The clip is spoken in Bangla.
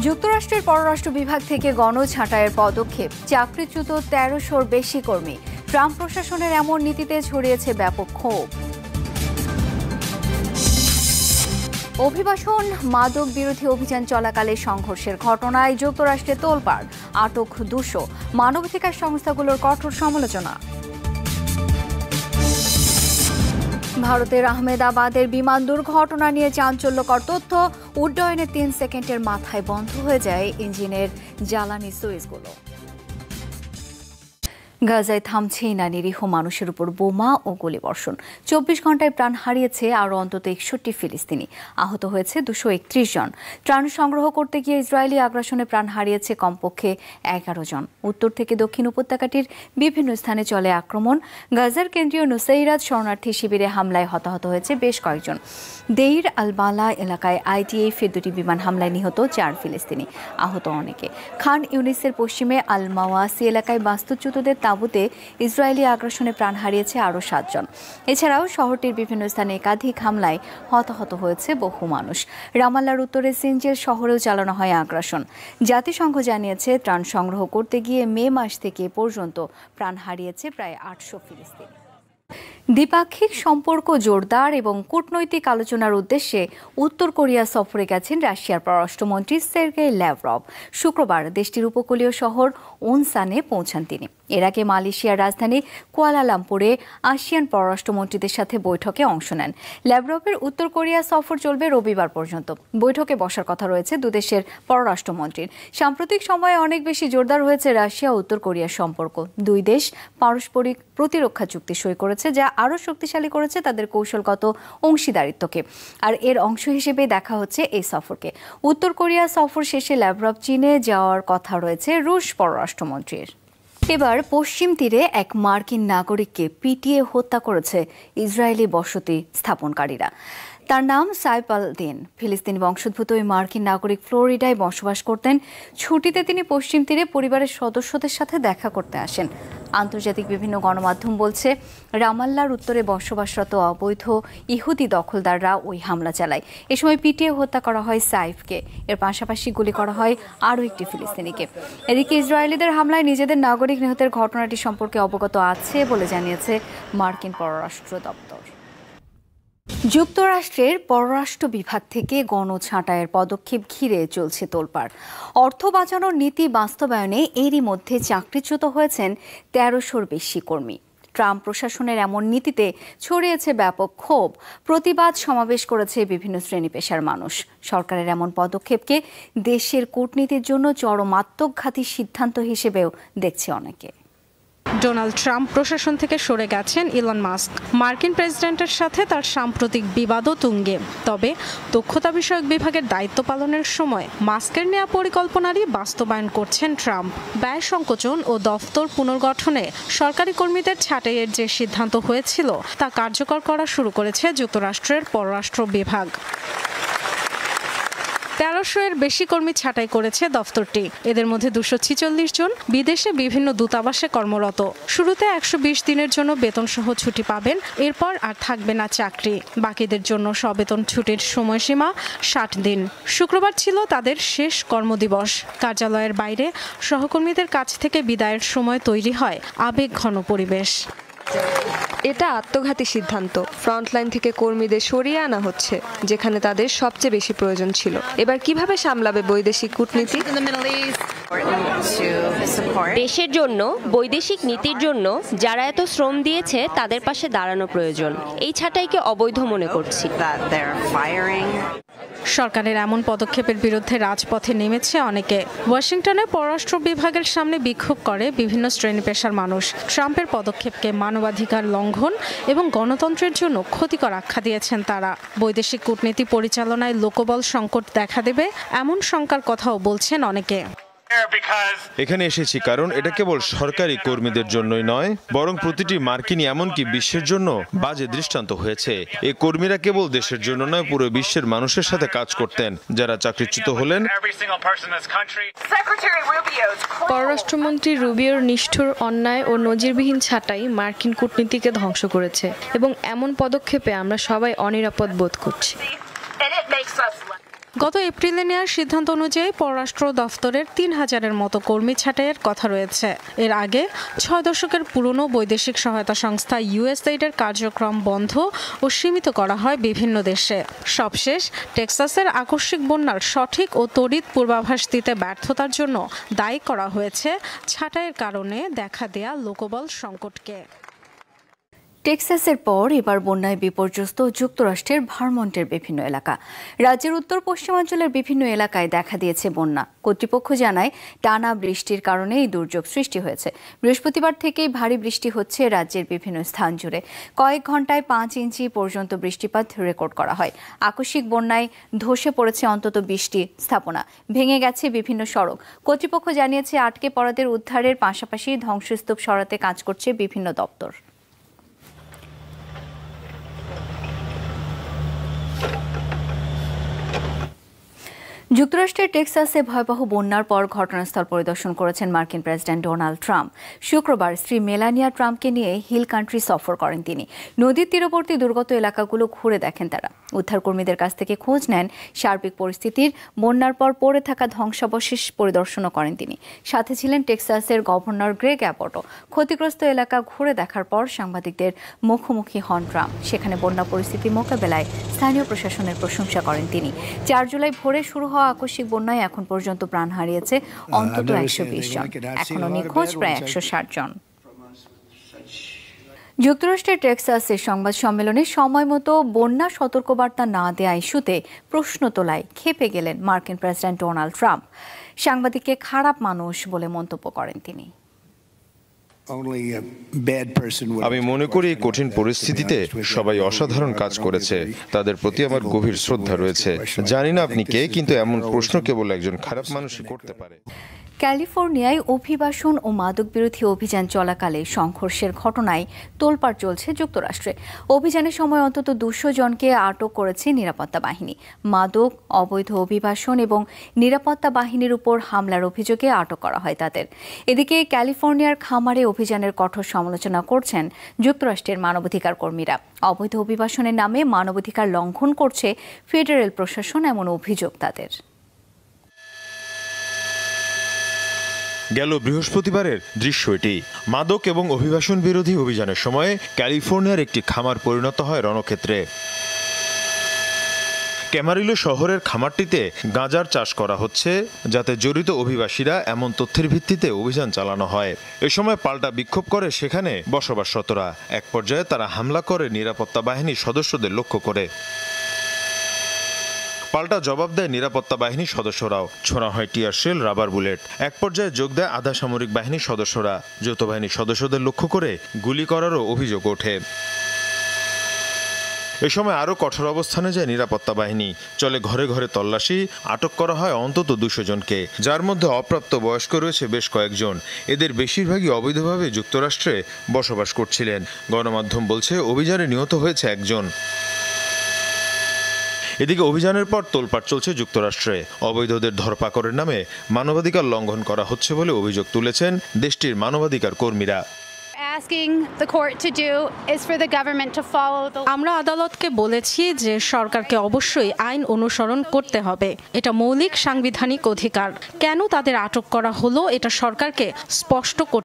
যুক্তরাষ্ট্রের পররাষ্ট্র বিভাগ থেকে গণছাঁটাইয়ের পদক্ষেপ, চাকরিচ্যুত ১৩০০-র বেশি কর্মী। ট্রাম্প প্রশাসনের এমন নীতিতে ছড়িয়েছে ব্যাপক ক্ষোভ। অভিবাসন মাদক বিরোধী অভিযান চলাকালে সংঘর্ষের ঘটনায় যুক্তরাষ্ট্রে তোলপাড়, আটক ২০০। মানবাধিকার সংস্থাগুলোর কঠোর সমালোচনা। ভারতের আহমেদাবাদের বিমান দুর্ঘটনা নিয়ে চাঞ্চল্যকর তথ্য। উড্ডয়নে ৩ সেকেন্ডের মাথায় বন্ধ হয়ে যায় ইঞ্জিনের জ্বালানি সুইচগুলো। গাজায় থামছেই না নিরীহ মানুষের উপর বোমা ও গুলিবর্ষণ। ২৪ ঘন্টায় প্রাণ হারিয়েছে আরও অন্তত ৬১ ফিলিস্তিনি। আহত হয়েছে ২৩১ জন। ত্রাণ সংগ্রহ করতে গিয়ে ইসরায়েলি আগ্রাসনে প্রাণ হারিয়েছে কমপক্ষে ১১ জন। উত্তর থেকে দক্ষিণ উপত্যকাটির বিভিন্ন স্থানে চলে আক্রমণ। গাজার কেন্দ্রীয় নুসাইরাত শরণার্থী শিবিরে হামলায় হতাহত হয়েছে বেশ কয়েকজন। দেইর আল বালা এলাকায় আইডিএফের ২টি বিমান হামলায় নিহত ৪ ফিলিস্তিনি, আহত অনেকে। খান ইউনিসের পশ্চিমে আল মাওয়াসি এলাকায় বাস্তুচ্যুতদের তাঁবুতে ইসরায়েলি আগ্রাসনে প্রাণ হারিয়েছে আরও ৭ জন। এছাড়াও শহরটির বিভিন্ন স্থানে একাধিক হামলায় হতাহত হয়েছে বহু মানুষ। রামাল্লার উত্তরে সিনজেল শহরেও চালানো হয় আগ্রাসন। জাতিসংঘ জানিয়েছে ত্রাণ সংগ্রহ করতে গিয়ে মে মাস থেকে পর্যন্ত প্রাণ হারিয়েছে প্রায় ৮০০ ফিলিস্তিনি। দ্বিপাক্ষিক সম্পর্ক জোরদার এবং কূটনৈতিক আলোচনার উদ্দেশ্যে উত্তর কোরিয়া সফরে গেছেন রাশিয়ার পররাষ্ট্রমন্ত্রী সের্গেই ল্যাভরভ। শুক্রবার দেশটির উপকূলীয় শহর ওনসানে পৌঁছান তিনি। এর আগে মালয়েশিয়ার রাজধানী কুয়ালালামপুরে আসিয়ান পররাষ্ট্রমন্ত্রীদের সাথে বৈঠকে অংশ নেন। ল্যাভরভের উত্তর কোরিয়া সফর চলবে রবিবার পর্যন্ত। বৈঠকে বসার কথা রয়েছে দুদেশের পররাষ্ট্রমন্ত্রীর। সাম্প্রতিক সময়ে অনেক বেশি জোরদার হয়েছে রাশিয়া ও উত্তর কোরিয়ার সম্পর্ক। দুই দেশ পারস্পরিক প্রতিরক্ষা চুক্তি সই করেছে, যা আরও শক্তিশালী করেছে তাদের কৌশলগত অংশীদারিত্বকে। আর এর অংশ হিসেবে দেখা হচ্ছে এই সফরকে। উত্তর কোরিয়া সফর শেষে ল্যাভরভ চীনে যাওয়ার কথা রয়েছে রুশ পররাষ্ট্রমন্ত্রীর। এবার পশ্চিম তীরে এক মার্কিন নাগরিককে পিটিয়ে হত্যা করেছে ইসরায়েলি বসতি স্থাপনকারীরা। তার নাম সাইফ আল-দিন। ফিলিস্তিনি বংশোদ্ভূত ওই মার্কিন নাগরিক ফ্লোরিডায় বসবাস করতেন। ছুটিতে তিনি পশ্চিম তীরে পরিবারের সদস্যদের সাথে দেখা করতে আসেন। আন্তর্জাতিক বিভিন্ন গণমাধ্যম বলছে, রামাল্লার উত্তরে বসবাসরত অবৈধ ইহুদি দখলদাররা ওই হামলা চালায়। এ সময় পিটিয়ে হত্যা করা হয় সাইফকে। এর পাশাপাশি গুলি করা হয় আরও একটি ফিলিস্তিনিকে। এদিকে ইসরায়েলিদের হামলায় নিজেদের নাগরিক নিহতের ঘটনাটি সম্পর্কে অবগত আছে বলে জানিয়েছে মার্কিন পররাষ্ট্র দপ্তর। যুক্তরাষ্ট্রের পররাষ্ট্র বিভাগ থেকে গণছাঁটাইয়ের পদক্ষেপ ঘিরে চলছে তোলপাড়। অর্থ বাঁচানোর নীতি বাস্তবায়নে এরই মধ্যে চাকরিচ্যুত হয়েছেন ১৩০০-র বেশি কর্মী। ট্রাম্প প্রশাসনের এমন নীতিতে ছড়িয়েছে ব্যাপক ক্ষোভ। প্রতিবাদ সমাবেশ করেছে বিভিন্ন শ্রেণী পেশার মানুষ। সরকারের এমন পদক্ষেপকে দেশের কূটনীতির জন্য চরম আত্মঘাতী সিদ্ধান্ত হিসেবেও দেখছে অনেকে। ডোনাল্ড ট্রাম্প প্রশাসন থেকে সরে গেছেন ইলন মাস্ক। মার্কিন প্রেসিডেন্টের সাথে তার সাম্প্রতিক বিবাদও তুঙ্গে। তবে দক্ষতা বিষয়ক বিভাগের দায়িত্ব পালনের সময় মাস্কের নেওয়া পরিকল্পনারই বাস্তবায়ন করছেন ট্রাম্প। ব্যয় সংকোচন ও দফতর পুনর্গঠনে সরকারি কর্মীদের ছাঁটাইয়ের যে সিদ্ধান্ত হয়েছিল তা কার্যকর করা শুরু করেছে যুক্তরাষ্ট্রের পররাষ্ট্র বিভাগ। ১৩০০-এর বেশি কর্মী ছাঁটাই করেছে দফতরটি। এদের মধ্যে ২৪৬ জন বিদেশে বিভিন্ন দূতাবাসে কর্মরত। শুরুতে ১২০ দিনের জন্য বেতনসহ ছুটি পাবেন, এরপর আর থাকবে না চাকরি। বাকিদের জন্য সবেতন ছুটির সময়সীমা ৬০ দিন। শুক্রবার ছিল তাদের শেষ কর্মদিবস। কার্যালয়ের বাইরে সহকর্মীদের কাছ থেকে বিদায়ের সময় তৈরি হয় আবেগঘন পরিবেশ। এটা আত্মঘাতী সিদ্ধান্ত। ফ্রন্টলাইন থেকে কর্মীদের সরিয়ে আনা হচ্ছে, যেখানে তাদের সবচেয়ে বেশি প্রয়োজন ছিল। এবার কিভাবে সামলাবে বৈদেশিক কূটনীতি? দেশের জন্য বৈদেশিক নীতির জন্য যারা এত শ্রম দিয়েছে তাদের পাশে দাঁড়ানো প্রয়োজন। এই ছাঁটাইকে অবৈধ মনে করছি। সরকারের এমন পদক্ষেপের বিরুদ্ধে রাজপথে নেমেছে অনেকে। ওয়াশিংটনে পররাষ্ট্র বিভাগের সামনে বিক্ষোভ করে বিভিন্ন শ্রেণী পেশার মানুষ। ট্রাম্পের পদক্ষেপকে মানবাধিকার লঙ্ঘন এবং গণতন্ত্রের জন্য ক্ষতিকর আখ্যা দিয়েছেন তারা। বৈদেশিক কূটনীতি পরিচালনায় লোকবল সংকট দেখা দেবে এমন শঙ্কার কথাও বলছেন অনেকে। এখানে এসেছি কারণ এটা কেবল সরকারি কর্মীদের জন্যই নয়, বরং প্রতিটি মার্কিনী এমনকি বিশ্বের জন্য বাজে দৃষ্টান্ত হয়েছে। এই কর্মীরা কেবল দেশের জন্য নয়, পুরো বিশ্বের মানুষের সাথে কাজ করতেন, যারা চাকরিচ্যুত হলেন। পররাষ্ট্রমন্ত্রী রুবিওর নিষ্ঠুর, অন্যায় ও নজিরবিহীন ছাঁটাই মার্কিন কূটনীতিকে ধ্বংস করেছে এবং এমন পদক্ষেপে আমরা সবাই অনিরাপদ বোধ করছি। গত এপ্রিলে নেওয়ার সিদ্ধান্ত অনুযায়ী পররাষ্ট্র দফতরের ৩,০০০-এর মতো কর্মী ছাঁটাইয়ের কথা রয়েছে। এর আগে ৬ দশকের পুরনো বৈদেশিক সহায়তা সংস্থা ইউএসএইডের কার্যক্রম বন্ধ ও সীমিত করা হয় বিভিন্ন দেশে। সবশেষ টেক্সাসের আকস্মিক বন্যার সঠিক ও তড়িৎ পূর্বাভাস দিতে ব্যর্থতার জন্য দায়ী করা হয়েছে ছাঁটাইয়ের কারণে দেখা দেয়া লোকবল সংকটকে। টেক্সাসের পর এবার বন্যায় বিপর্যস্ত যুক্তরাষ্ট্রের ভারমন্টের বিভিন্ন এলাকা। রাজ্যের উত্তর পশ্চিমাঞ্চলের বিভিন্ন এলাকায় দেখা দিয়েছে বন্যা। কর্তৃপক্ষ জানায় টানা বৃষ্টির কারণে এই দুর্যোগ সৃষ্টি হয়েছে। বৃহস্পতিবার থেকেই ভারী বৃষ্টি হচ্ছে রাজ্যের বিভিন্ন স্থান জুড়ে। কয়েক ঘন্টায় 5 ইঞ্চি পর্যন্ত বৃষ্টিপাত রেকর্ড করা হয়। আকস্মিক বন্যায় ধসে পড়েছে অন্তত 20টি স্থাপনা, ভেঙে গেছে বিভিন্ন সড়ক। কর্তৃপক্ষ জানিয়েছে আটকে পড়াদের উদ্ধারের পাশাপাশি ধ্বংসস্তূপ সরাতে কাজ করছে বিভিন্ন দপ্তর। যুক্তরাষ্ট্রের টেক্সাসে ভয়াবহ বন্যার পর ঘটনাস্থল পরিদর্শন করেছেন মার্কিন প্রেসিডেন্ট ডোনাল্ড ট্রাম্প। শুক্রবার স্ত্রী মেলানিয়া ট্রাম্পকে নিয়ে হিল কান্ট্রি সফর করেন তিনি। নদীর তীরবর্তী দুর্গত এলাকাগুলো ঘুরে দেখেন তারা। উদ্ধারকর্মীদের কাছ থেকে খোঁজ নেন সার্বিক পরিস্থিতির। বন্যার পর পড়ে থাকা ধ্বংসাবশেষ পরিদর্শনও করেন তিনি। সাথে ছিলেন টেক্সাসের গভর্নর গ্রেগ অ্যাবটও। ক্ষতিগ্রস্ত এলাকা ঘুরে দেখার পর সাংবাদিকদের মুখোমুখি হন ট্রাম্প। সেখানে বন্যা পরিস্থিতি মোকাবেলায় স্থানীয় প্রশাসনের প্রশংসা করেন তিনি। 4 জুলাই ভোরে শুরু হওয়া আকস্মিক বন্যায় এখন পর্যন্ত প্রাণ হারিয়েছে অন্তত 120 জন। এখনো নিখোঁজ প্রায় 160 জন। যুক্তরাষ্ট্রের টেক্সাসের সংবাদ সম্মেলনে সময় মতো বন্যা সতর্কবার্তা না দেয়া ইস্যুতে প্রশ্ন তোলায় ক্ষেপে গেলেন মার্কিন প্রেসিডেন্ট ডোনাল্ড ট্রাম্প। সাংবাদিককে খারাপ মানুষ বলে মন্তব্য করেন তিনি। আমি মনে করি এই কঠিন পরিস্থিতিতে সবাই অসাধারণ কাজ করেছে। তাদের প্রতি আমার গভীর শ্রদ্ধা রয়েছে। জানি না আপনি কে, কিন্তু এমন প্রশ্ন কেবল একজন খারাপ মানুষই করতে পারে। ক্যালিফোর্নিয়ায় অভিবাসন ও মাদক বিরোধী অভিযান চলাকালে সংঘর্ষের ঘটনায় তোলপাড় চলছে যুক্তরাষ্ট্রে। অভিযানের সময় অন্তত 200 জনকে আটক করেছে নিরাপত্তা বাহিনী। মাদক, অবৈধ অভিবাসন এবং নিরাপত্তা বাহিনীর উপর হামলার অভিযোগে আটক করা হয় তাদের। এদিকে ক্যালিফোর্নিয়ার খামারে অভিযানের কঠোর সমালোচনা করছেন যুক্তরাষ্ট্রের মানবাধিকার কর্মীরা। অবৈধ অভিবাসনের নামে মানবাধিকার লঙ্ঘন করছে ফেডারেল প্রশাসন, এমন অভিযোগ তাদের। গেল বৃহস্পতিবারের দৃশ্য এটি। মাদক এবং অভিবাসন বিরোধী অভিযানের সময় ক্যালিফোর্নিয়ার একটি খামার পরিণত হয় রণক্ষেত্রে। ক্যামারিলো শহরের খামারটিতে গাঁজার চাষ করা হচ্ছে, যাতে জড়িত অভিবাসীরা এমন তথ্যের ভিত্তিতে অভিযান চালানো হয়। এ সময় পাল্টা বিক্ষোভ করে সেখানে বসবাসরতরা। এক পর্যায়ে তারা হামলা করে নিরাপত্তা বাহিনীর সদস্যদের লক্ষ্য করে। পাল্টা জবাব দেয় নিরাপত্তা বাহিনীর সদস্যরাও। ছোড়া হয় টিয়ার শেল, রাবার বুলেট। এক পর্যায়ে যোগ দেয় আধা সামরিক বাহিনীর সদস্যরা। যৌথ বাহিনীর সদস্যদের লক্ষ্য করে গুলি করারও অভিযোগ ওঠে। এ সময় আরও কঠোর অবস্থানে যায় নিরাপত্তা বাহিনী। চলে ঘরে ঘরে তল্লাশি। আটক করা হয় অন্তত 200 জনকে, যার মধ্যে অপ্রাপ্ত বয়স্ক রয়েছে বেশ কয়েকজন। এদের বেশিরভাগই অবৈধভাবে যুক্তরাষ্ট্রে বসবাস করছিলেন। গণমাধ্যম বলছে অভিযানে নিহত হয়েছে 1 জন। এদিকে অভিযানের পর তোলপাড় চলছে যুক্তরাষ্ট্রে। অবৈধদের ধরপাকড়ের নামে মানবাধিকার লঙ্ঘন করা হচ্ছে বলে অভিযোগ তুলেছেন দেশটির মানবাধিকার কর্মীরা। আমরা আদালতকে বলেছি যে সরকারকে অবশ্যই আইন অনুসরণ করতে হবে। এটা মৌলিক সাংবিধানিক অধিকার। কেন তাদের আটক করা হলো এটা সরকারকে স্পষ্ট করতে